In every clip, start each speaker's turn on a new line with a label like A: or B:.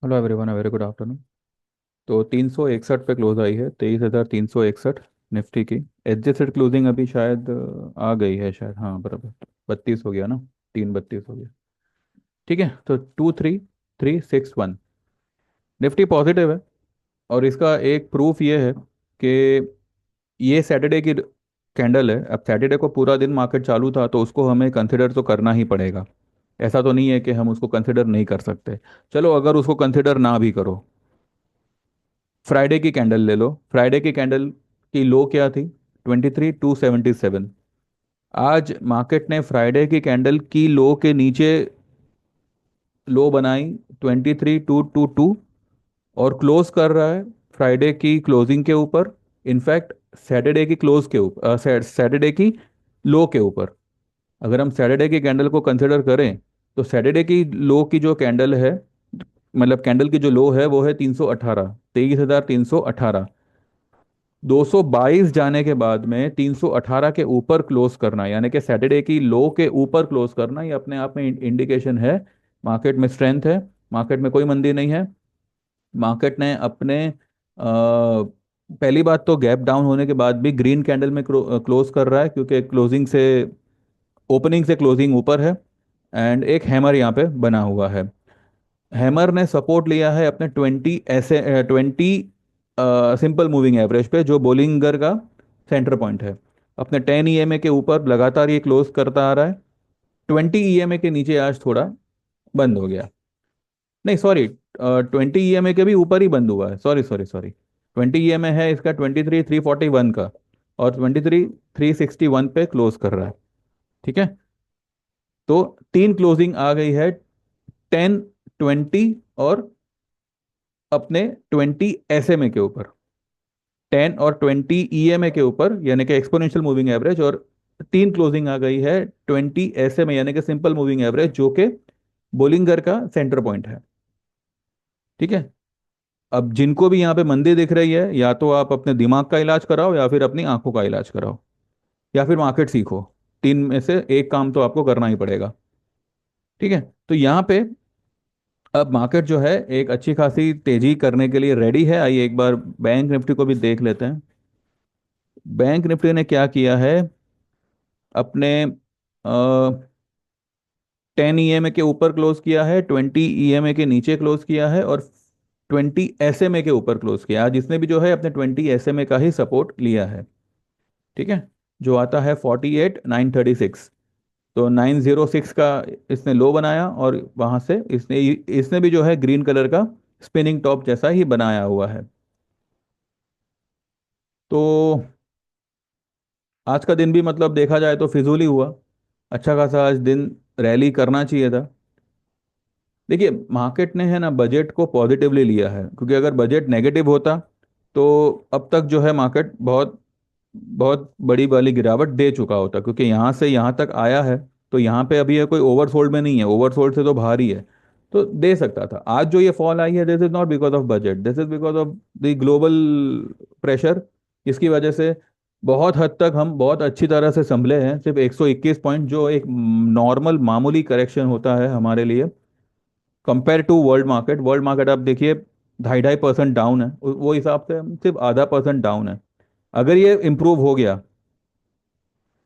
A: Hello everyone, very good afternoon. तो 361 पे close आई है, 23,361 निफ्टी की। एडजस्टेड क्लोजिंग अभी शायद आ गई है शायद, हाँ बराबर। 32 हो गया ना, 3:32 हो गया। ठीक है, तो 23,361 निफ्टी पॉजिटिव है। और इसका एक प्रूफ ये है कि ये सैटरडे की कैंडल है। अब सैटरडे को पूरा दिन मार्केट चालू था, तो उसको हमें कंसिडर तो करना ही पड़ेगा। ऐसा तो नहीं है कि हम उसको कंसिडर नहीं कर सकते। चलो अगर उसको कंसिडर ना भी करो, फ्राइडे की कैंडल ले लो। फ्राइडे की कैंडल की लो क्या थी? 23,277। आज मार्केट ने फ्राइडे की कैंडल की लो के नीचे लो बनाई 23,222 और क्लोज कर रहा है फ्राइडे की क्लोजिंग के ऊपर। इनफैक्ट सैटरडे की क्लोज के ऊपर, सैटरडे की लो के ऊपर। अगर हम सैटरडे की कैंडल को कंसिडर करें, तो सैटरडे की लो की जो कैंडल है, मतलब कैंडल की जो लो है, वो है 318, 23,318। 222 जाने के बाद में 318 के ऊपर क्लोज करना, यानी कि सैटरडे की लो के ऊपर क्लोज करना, ये अपने आप में इंडिकेशन है मार्केट में स्ट्रेंथ है। मार्केट में कोई मंदी नहीं है। मार्केट ने अपने पहली बात तो गैप डाउन होने के बाद भी ग्रीन कैंडल में क्लोज कर रहा है, क्योंकि क्लोजिंग से, ओपनिंग से क्लोजिंग ऊपर है। एंड एक हैमर यहाँ पे बना हुआ है। हैमर ने सपोर्ट लिया है अपने 20 सिंपल मूविंग एवरेज पे, जो बोलिंगर का सेंटर पॉइंट है। अपने 10 ईएमए के ऊपर लगातार ये क्लोज करता आ रहा है। 20 ईएमए के नीचे आज थोड़ा बंद हो गया। नहीं सॉरी, 20 ईएमए के भी ऊपर ही बंद हुआ है। सॉरी सॉरी सॉरी, 20 ईएमए है इसका 23,341 का, और 23,361 पे क्लोज कर रहा है। ठीक है, तो तीन क्लोजिंग आ गई है, 10, 20 और अपने 20 एसएमए के ऊपर। 10 और 20 ईएमए के ऊपर, यानी कि एक्सपोनेंशियल मूविंग एवरेज। और तीन क्लोजिंग आ गई है 20 एसएमए, यानी कि सिंपल मूविंग एवरेज, जो कि बोलिंगर का सेंटर पॉइंट है। ठीक है, अब जिनको भी यहाँ पे मंदी दिख रही है, या तो आप अपने दिमाग का इलाज कराओ, या फिर अपनी आंखों का इलाज कराओ, या फिर मार्केट सीखो। तीन में से एक काम तो आपको करना ही पड़ेगा। ठीक है, तो यहाँ पे अब मार्केट जो है एक अच्छी खासी तेजी करने के लिए रेडी है। आइए एक बार बैंक निफ्टी को भी देख लेते हैं। बैंक निफ्टी ने क्या किया है? अपने 10 ईएमए के ऊपर क्लोज किया है, 20 ईएमए के नीचे क्लोज किया है, और 20 एसएमए के ऊपर क्लोज किया है। आज इसने भी जो है अपने 20 एसएमए का ही सपोर्ट लिया है। ठीक है, जो आता है 48,936। तो 906 का इसने लो बनाया, और वहां से इसने इसने भी जो है ग्रीन कलर का स्पिनिंग टॉप जैसा ही बनाया हुआ है। तो आज का दिन भी मतलब देखा जाए तो फिजूल ही हुआ। अच्छा खासा आज दिन रैली करना चाहिए था। देखिए, मार्केट ने है ना बजट को पॉजिटिवली लिया है, क्योंकि अगर बजट नेगेटिव होता, तो अब तक जो है मार्केट बहुत बहुत बड़ी वाली गिरावट दे चुका होता, क्योंकि यहाँ से यहाँ तक आया है। तो यहाँ पे अभी ये कोई ओवरसोल्ड में नहीं है, ओवरसोल्ड से तो बाहर ही है। तो दे सकता था। आज जो ये फॉल आई है, this is not because of budget, this is because of the global pressure. इसकी वजह से बहुत हद तक हम बहुत अच्छी तरह से संभले हैं। सिर्फ 121 पॉइंट, जो एक नॉर्मल मामूली करेक्शन होता है हमारे लिए, compare to world market. World market आप देखिए 2.5% डाउन है, वो हिसाब से हम सिर्फ आधा परसेंट डाउन है। अगर ये इम्प्रूव हो गया,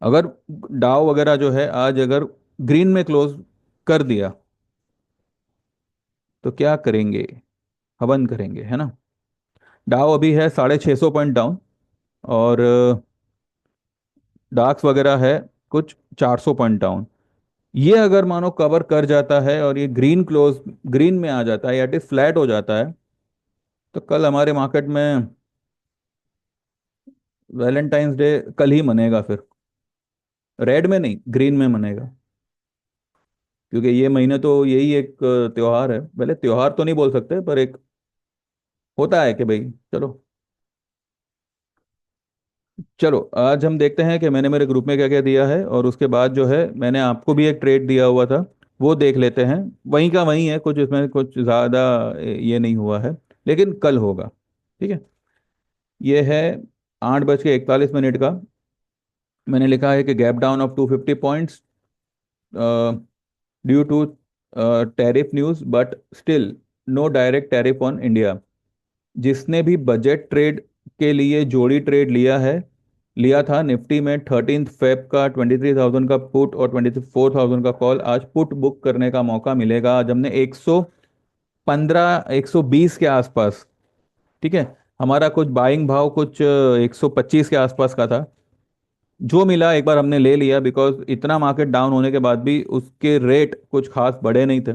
A: अगर डाउ वगैरह जो है आज अगर ग्रीन में क्लोज कर दिया, तो क्या करेंगे? हवन करेंगे, है ना। डाउ अभी है 650 पॉइंट डाउन, और डार्क्स वगैरह है कुछ 400 पॉइंट डाउन। ये अगर मानो कवर कर जाता है और ये ग्रीन क्लोज, ग्रीन में आ जाता है, या इट फ्लैट हो जाता है, तो कल हमारे मार्केट में वैलेंटाइंस डे कल ही मनेगा फिर। रेड में नहीं, ग्रीन में मनेगा। क्योंकि ये महीने तो यही एक त्योहार है, पहले त्योहार तो नहीं बोल सकते, पर एक होता है कि भाई चलो। चलो आज हम देखते हैं कि मैंने मेरे ग्रुप में क्या क्या दिया है, और उसके बाद जो है मैंने आपको भी एक ट्रेड दिया हुआ था, वो देख लेते हैं। वहीं का वहीं है, कुछ इसमें कुछ ज़्यादा ये नहीं हुआ है, लेकिन कल होगा। ठीक है, ये है 8:41 का। मैंने लिखा है कि gap down of 250 points due to tariff news, but still no direct tariff on India. जिसने भी बजट ट्रेड के लिए जोड़ी ट्रेड लिया था निफ्टी में 13 फेब का 23,000 का पुट और 24,000 का कॉल, आज पुट बुक करने का मौका मिलेगा। आज हमने 115 120 के आसपास, ठीक है, हमारा कुछ बाइंग भाव कुछ 125 के आसपास का था, जो मिला एक बार हमने ले लिया, बिकॉज इतना मार्केट डाउन होने के बाद भी उसके रेट कुछ खास बढ़े नहीं थे।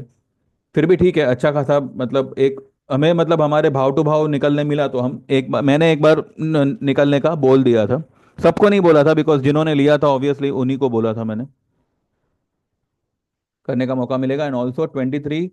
A: फिर भी ठीक है, अच्छा खासा मतलब एक हमें मतलब हमारे भाव टू भाव निकलने मिला, तो हम एक बार मैंने एक बार निकलने का बोल दिया था। सबको नहीं बोला था, बिकॉज जिन्होंने लिया था ऑब्वियसली उन्हीं को बोला था मैंने, करने का मौका मिलेगा। And also 23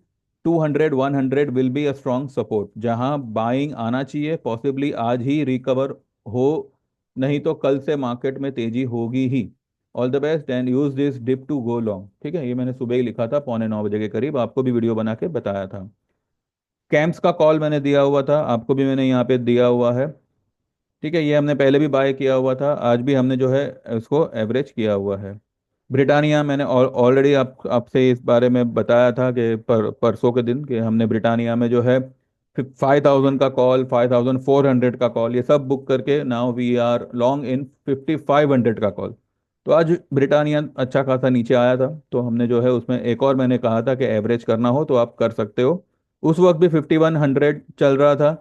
A: 200 100 will be a strong support, जहां बाइंग आना चाहिए, पॉसिबली आज ही रिकवर हो, नहीं तो कल से मार्केट में तेजी होगी ही। All the best and use this dip to go long. ठीक है, ये मैंने सुबह ही लिखा था 8:45 के करीब, आपको भी वीडियो बना के बताया था। कैंप्स का कॉल मैंने दिया हुआ था, आपको भी मैंने यहाँ पे दिया हुआ है। ठीक है, ये हमने पहले भी बाय किया हुआ था, आज भी हमने जो है उसको एवरेज किया हुआ है। ब्रिटानिया मैंने ऑलरेडी आपसे इस बारे में बताया था कि परसों के दिन कि हमने ब्रिटानिया में जो है 5,000 का कॉल, 5,400 का कॉल, ये सब बुक करके now we are long in 5,500 का कॉल। तो आज ब्रिटानिया अच्छा खासा नीचे आया था, तो हमने जो है उसमें एक और मैंने कहा था कि एवरेज करना हो तो आप कर सकते हो। उस वक्त भी 5,100 चल रहा था,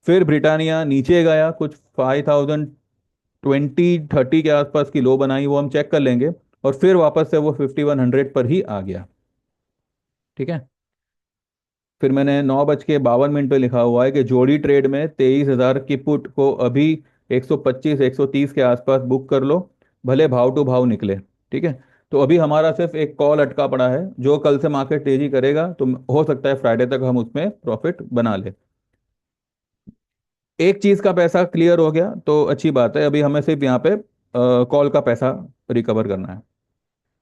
A: फिर ब्रिटानिया नीचे गया, कुछ 5,020 30 के आसपास की लो बनाई, वो हम चेक कर लेंगे, और फिर वापस से वो 5,100 पर ही आ गया। ठीक है, फिर मैंने 9:52 पे लिखा हुआ है कि जोड़ी ट्रेड में 23,000 की पुट को अभी 125 130 के आसपास बुक कर लो, भले भाव टू भाव निकले। ठीक है, तो अभी हमारा सिर्फ एक कॉल अटका पड़ा है, जो कल से मार्केट तेजी करेगा तो हो सकता है फ्राइडे तक हम उसमें प्रॉफिट बना ले। एक चीज का पैसा क्लियर हो गया तो अच्छी बात है, अभी हमें सिर्फ यहाँ पे कॉल का पैसा रिकवर करना है।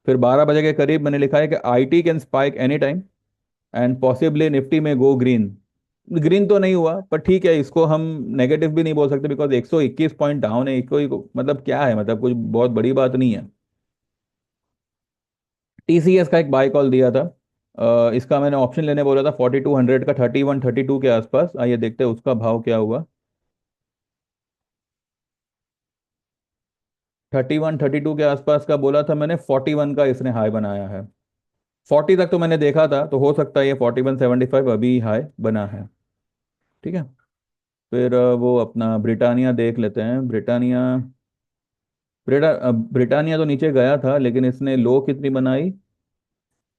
A: फिर 12 बजे के करीब मैंने लिखा है कि IT can spike any time and possibly Nifty में गो ग्रीन। ग्रीन तो नहीं हुआ, पर ठीक है, इसको हम नेगेटिव भी नहीं बोल सकते, बिकॉज 121 पॉइंट डाउन है, इसको मतलब क्या है, मतलब कुछ बहुत बड़ी बात नहीं है। टीसीएस का एक बाय कॉल दिया था, इसका मैंने ऑप्शन लेने बोला था 4,200 का, 31 32 के आसपास। आइए देखते हैं उसका भाव क्या हुआ। 31 32 के आसपास का बोला था मैंने, 41 का इसने हाई बनाया है। 40 तक तो मैंने देखा था, तो हो सकता है ये 41.75 अभी हाई बना है। ठीक है, फिर वो अपना ब्रिटानिया देख लेते हैं। ब्रिटानिया तो नीचे गया था, लेकिन इसने लो कितनी बनाई,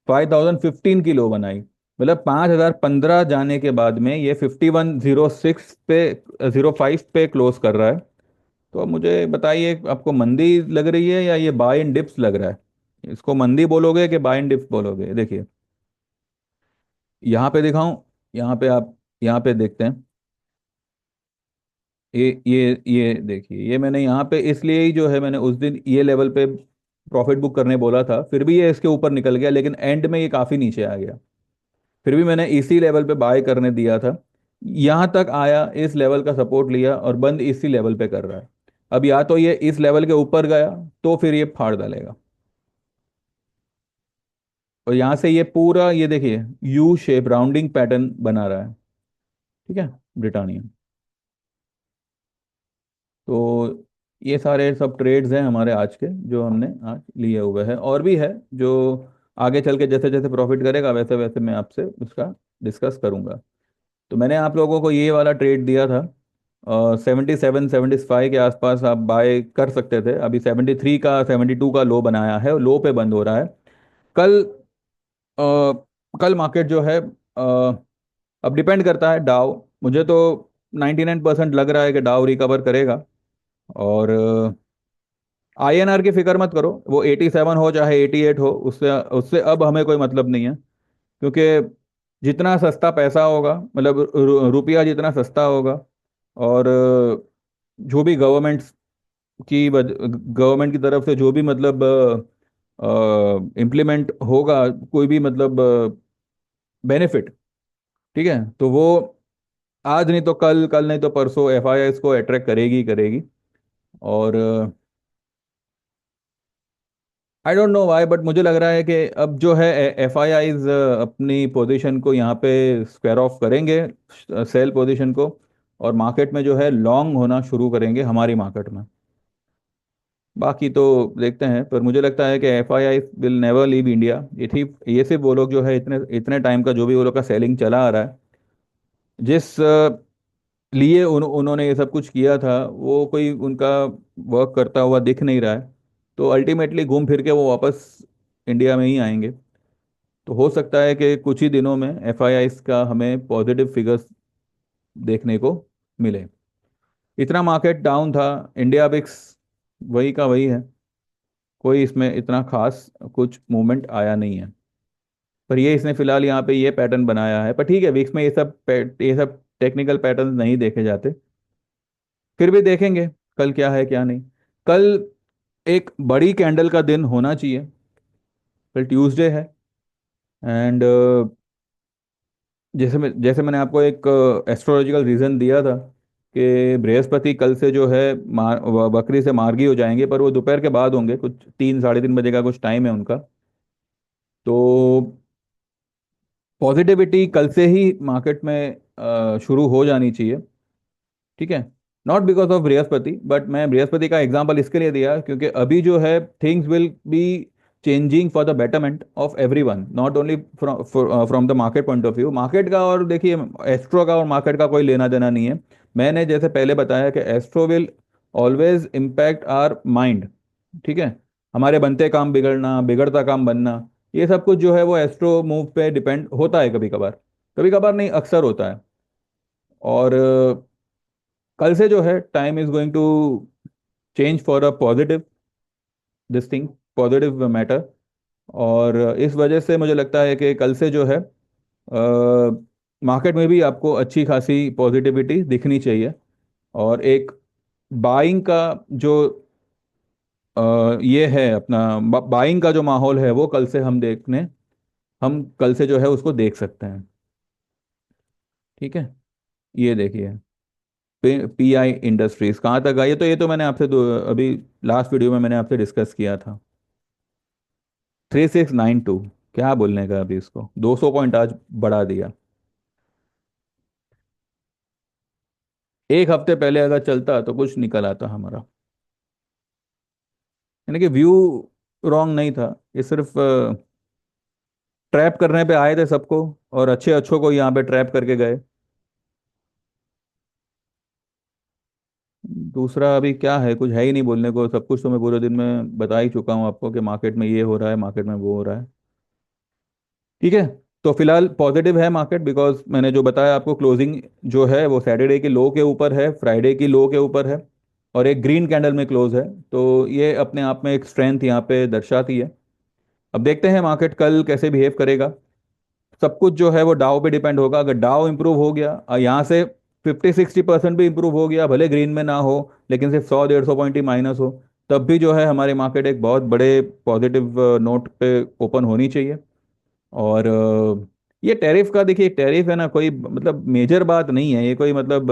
A: 5,015 की लो बनाई। मतलब 5,015 जाने के बाद में ये 5106 पे 05 पे क्लोज कर रहा है। तो अब मुझे बताइए, आपको मंदी लग रही है या ये बाय इन डिप्स लग रहा है? इसको मंदी बोलोगे कि बाय इन डिप्स बोलोगे? देखिए, यहाँ पे दिखाऊं, यहाँ पे आप, यहाँ पे देखते हैं, ये देखिए, ये मैंने यहाँ पे इसलिए ही जो है मैंने उस दिन ये लेवल पे प्रॉफिट बुक करने बोला था, फिर भी ये इसके ऊपर निकल गया, लेकिन एंड में ये काफ़ी नीचे आ गया। फिर भी मैंने इसी लेवल पे बाय करने दिया था, यहाँ तक आया, इस लेवल का सपोर्ट लिया और बंद इसी लेवल पे कर रहा है। अब या तो ये इस लेवल के ऊपर गया तो फिर ये फाड़ डालेगा, और यहाँ से ये पूरा ये देखिए यू शेप राउंडिंग पैटर्न बना रहा है। ठीक है, ब्रिटानिया। तो ये सारे सब ट्रेड्स हैं हमारे आज के, जो हमने आज लिए हुए हैं, और भी है जो आगे चल के जैसे जैसे प्रॉफिट करेगा वैसे वैसे मैं आपसे उसका डिस्कस करूंगा। तो मैंने आप लोगों को ये वाला ट्रेड दिया था, 77 75 के आसपास आप बाय कर सकते थे। अभी 73 का 72 का लो बनाया है, लो पे बंद हो रहा है। कल कल मार्केट जो है अब डिपेंड करता है डाउ, मुझे तो 99% लग रहा है कि डाउ रिकवर करेगा। और आईएनआर की फिक्र मत करो, वो 87 हो चाहे 88 हो, उससे उससे अब हमें कोई मतलब नहीं है, क्योंकि जितना सस्ता पैसा होगा, मतलब रुपया जितना सस्ता होगा, और जो भी गवर्नमेंट की तरफ से जो भी मतलब इम्प्लीमेंट होगा, कोई भी मतलब बेनिफिट, ठीक है, तो वो आज नहीं तो कल, कल नहीं तो परसों एफआईआई इसको अट्रैक्ट करेगी ही करेगी। और I don't know why, but मुझे लग रहा है कि अब जो है एफ आई आईज अपनी पोजीशन को यहाँ पे स्क्वायर ऑफ करेंगे, सेल पोजीशन को, और मार्केट में जो है लॉन्ग होना शुरू करेंगे हमारी मार्केट में। बाकी तो देखते हैं, पर मुझे लगता है कि F I I will never leave India. ये सिर्फ वो लोग जो है इतने इतने टाइम का जो भी वो लोग का सेलिंग चला आ रहा है, जिस लिए उन्होंने ये सब कुछ किया था, वो कोई उनका वर्क करता हुआ दिख नहीं रहा है। तो अल्टीमेटली घूम फिर के वो वापस इंडिया में ही आएंगे। तो हो सकता है कि कुछ ही दिनों में एफ आई आई का हमें पॉजिटिव फिगर्स देखने को मिले। इतना मार्केट डाउन था, इंडिया बिक्स वही का वही है, कोई इसमें इतना खास कुछ मूवमेंट आया नहीं है। पर ये इसने फिलहाल यहाँ पे ये पैटर्न बनाया है, पर ठीक है, वीक्स में ये सब टेक्निकल पैटर्न नहीं देखे जाते। फिर भी देखेंगे कल क्या है क्या नहीं। कल एक बड़ी कैंडल का दिन होना चाहिए। कल ट्यूसडे है, एंड जैसे मैंने आपको एक एस्ट्रोलॉजिकल रीजन दिया था कि बृहस्पति कल से जो है बकरी से मार्गी हो जाएंगे, पर वो दोपहर के बाद होंगे, कुछ 3 साढ़े 3 बजे का कुछ टाइम है उनका। तो पॉजिटिविटी कल से ही मार्केट में शुरू हो जानी चाहिए। ठीक है, not because of Brihaspati, but मैं बृहस्पति का एग्जांपल इसके लिए दिया क्योंकि अभी जो है things will be changing for the betterment of every one, not only from the market point of view. Market का और देखिए, एस्ट्रो का और मार्केट का कोई लेना देना नहीं है। मैंने जैसे पहले बताया कि astro will always impact our mind. ठीक है, हमारे बनते काम बिगड़ना, बिगड़ता काम बनना, ये सब कुछ जो है वो एस्ट्रो मूव पे डिपेंड होता है, कभी कभार नहीं, अक्सर होता है। और कल से जो है time is going to change for a positive this thing, positive matter. और इस वजह से मुझे लगता है कि कल से जो है मार्केट में भी आपको अच्छी खासी पॉजिटिविटी दिखनी चाहिए। और एक बाइंग का जो ये है अपना, बाइंग का जो माहौल है वो कल से हम कल से जो है उसको देख सकते हैं। ठीक है, ये देखिए, पी आई इंडस्ट्रीज कहाँ तक आई है, तो ये तो मैंने आपसे अभी लास्ट वीडियो में मैंने आपसे डिस्कस किया था। 3692, क्या बोलने का अभी, इसको 200 पॉइंट आज बढ़ा दिया। एक हफ्ते पहले अगर चलता तो कुछ निकल आता हमारा। यानी कि व्यू रॉन्ग नहीं था, ये सिर्फ ट्रैप करने पे आए थे सबको, और अच्छे अच्छों को यहाँ पे ट्रैप करके गए। दूसरा अभी क्या है, कुछ है ही नहीं बोलने को, सब कुछ तो मैं पूरे दिन में बता ही चुका हूँ आपको कि मार्केट में ये हो रहा है, मार्केट में वो हो रहा है। ठीक है, तो फिलहाल पॉजिटिव है मार्केट, बिकॉज मैंने जो बताया आपको, क्लोजिंग जो है वो सैटरडे की लो के ऊपर है, फ्राइडे की लो के ऊपर है, और एक ग्रीन कैंडल में क्लोज है। तो ये अपने आप में एक स्ट्रेंथ यहाँ पे दर्शाती है। अब देखते हैं मार्केट कल कैसे बिहेव करेगा। सब कुछ जो है वो डाउ पे डिपेंड होगा। अगर डाउ इंप्रूव हो गया यहाँ से 50-60% भी इंप्रूव हो गया, भले ग्रीन में ना हो, लेकिन सिर्फ 100-150 पॉइंट ही माइनस हो, तब भी जो है हमारी मार्केट एक बहुत बड़े पॉजिटिव नोट पे ओपन होनी चाहिए। और ये टैरिफ का देखिए, टैरिफ है ना, कोई मतलब मेजर बात नहीं है ये, कोई मतलब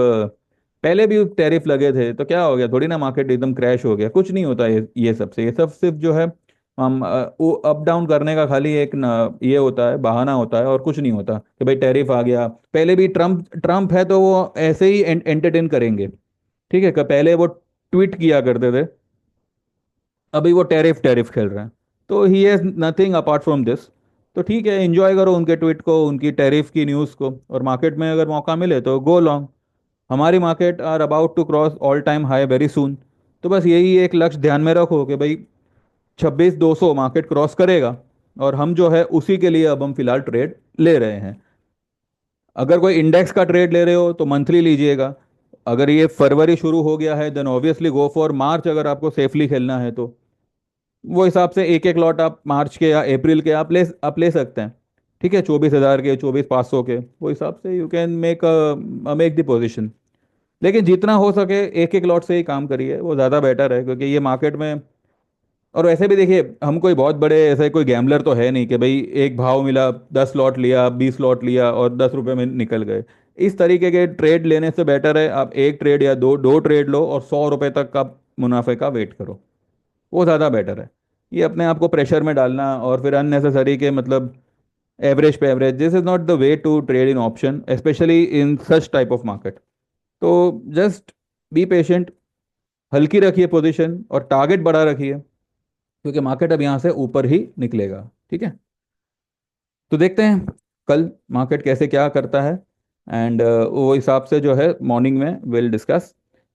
A: पहले भी टैरिफ लगे थे तो क्या हो गया, थोड़ी ना मार्केट एकदम क्रैश हो गया, कुछ नहीं होता ये सब सिर्फ जो है हम वो अप डाउन करने का खाली एक ये होता है, बहाना होता है, और कुछ नहीं होता कि भाई टैरिफ आ गया। पहले भी ट्रम्प ट्रम्प है तो वो ऐसे ही एंटरटेन करेंगे। ठीक है, पहले वो ट्वीट किया करते थे, अभी वो टैरिफ टैरिफ खेल रहे हैं। तो he has nothing apart from this. तो ठीक है, एंजॉय करो उनके ट्वीट को, उनकी टैरिफ की न्यूज़ को, और मार्केट में अगर मौका मिले तो गो लॉन्ग। हमारी market are about to cross all time high very soon. तो बस यही एक लक्ष्य ध्यान में रखो कि भाई 26,200 मार्केट क्रॉस करेगा, और हम जो है उसी के लिए अब हम फिलहाल ट्रेड ले रहे हैं। अगर कोई इंडेक्स का ट्रेड ले रहे हो तो मंथली लीजिएगा। अगर ये फरवरी शुरू हो गया है then obviously go for March, अगर आपको सेफली खेलना है तो वो हिसाब से एक एक लॉट आप मार्च के या अप्रैल के आप ले सकते हैं। ठीक है, 24,000 के, 24,500 के, वो हिसाब से you can make the position. लेकिन जितना हो सके एक एक लॉट से ही काम करिए, वो ज़्यादा बेटर है, क्योंकि ये मार्केट में, और वैसे भी देखिए, हम कोई बहुत बड़े ऐसे कोई गैम्बलर तो है नहीं कि भाई एक भाव मिला 10 लॉट लिया, 20 लॉट लिया और 10 रुपए में निकल गए। इस तरीके के ट्रेड लेने से बेटर है आप एक ट्रेड या दो दो ट्रेड लो और 100 रुपए तक का मुनाफे का वेट करो, वो ज़्यादा बेटर है। ये अपने आप को प्रेशर में डालना और फिर अननेसेसरी के मतलब एवरेज पे average, this is not the way to trade in option, specially in such type of market. तो जस्ट बी पेशेंट, हल्की रखिए पोजीशन और टारगेट बड़ा रखिए, क्योंकि मार्केट अब यहाँ से ऊपर ही निकलेगा। ठीक है, तो देखते हैं कल मार्केट कैसे क्या करता है, एंड वो हिसाब से जो है मॉर्निंग में विल डिस्कस।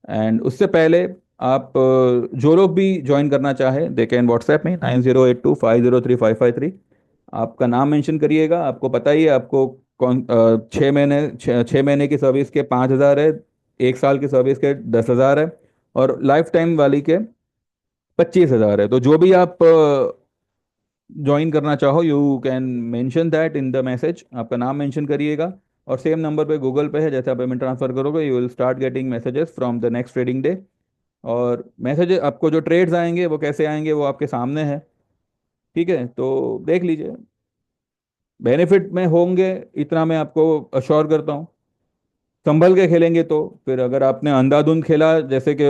A: एंड उससे पहले आप जो लोग भी ज्वाइन करना चाहे दे कैन व्हाट्सएप में 9082503553। आपका नाम मेंशन करिएगा, आपको पता ही है आपको कौन 6 महीने 6 महीने की सर्विस के 5,000 है, 1 साल की सर्विस के 10,000 है, और लाइफ टाइम वाली के 25,000 है। तो जो भी आप ज्वाइन करना चाहो you can mention that in the message, आपका नाम मेंशन करिएगा। और सेम नंबर पे गूगल पे है, जैसे आप पेमेंट ट्रांसफर करोगे you will start getting messages from the next trading day. और मैसेज आपको जो ट्रेड्स आएंगे वो कैसे आएंगे वो आपके सामने है। ठीक है, तो देख लीजिए, बेनिफिट में होंगे, इतना मैं आपको अश्योर करता हूँ। संभल के खेलेंगे तो फिर, अगर आपने अंधाधुंध खेला जैसे कि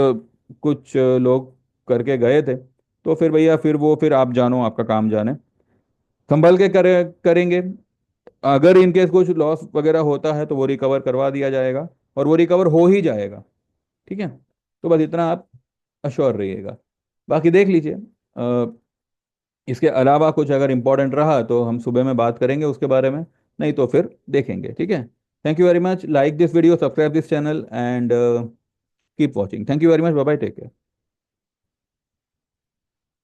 A: कुछ लोग करके गए थे, तो फिर भैया फिर वो फिर आप जानो, आपका काम जाने। संभल के करेंगे, अगर इनकेस कुछ लॉस वगैरह होता है तो वो रिकवर करवा दिया जाएगा, और वो रिकवर हो ही जाएगा। ठीक है, तो बस इतना आप अश्योर रहिएगा। बाकी देख लीजिए, इसके अलावा कुछ अगर इम्पोर्टेंट रहा तो हम सुबह में बात करेंगे उसके बारे में, नहीं तो फिर देखेंगे। ठीक है, thank you very much, like this video, subscribe this channel, and keep watching. Thank you very much, bye bye, take care.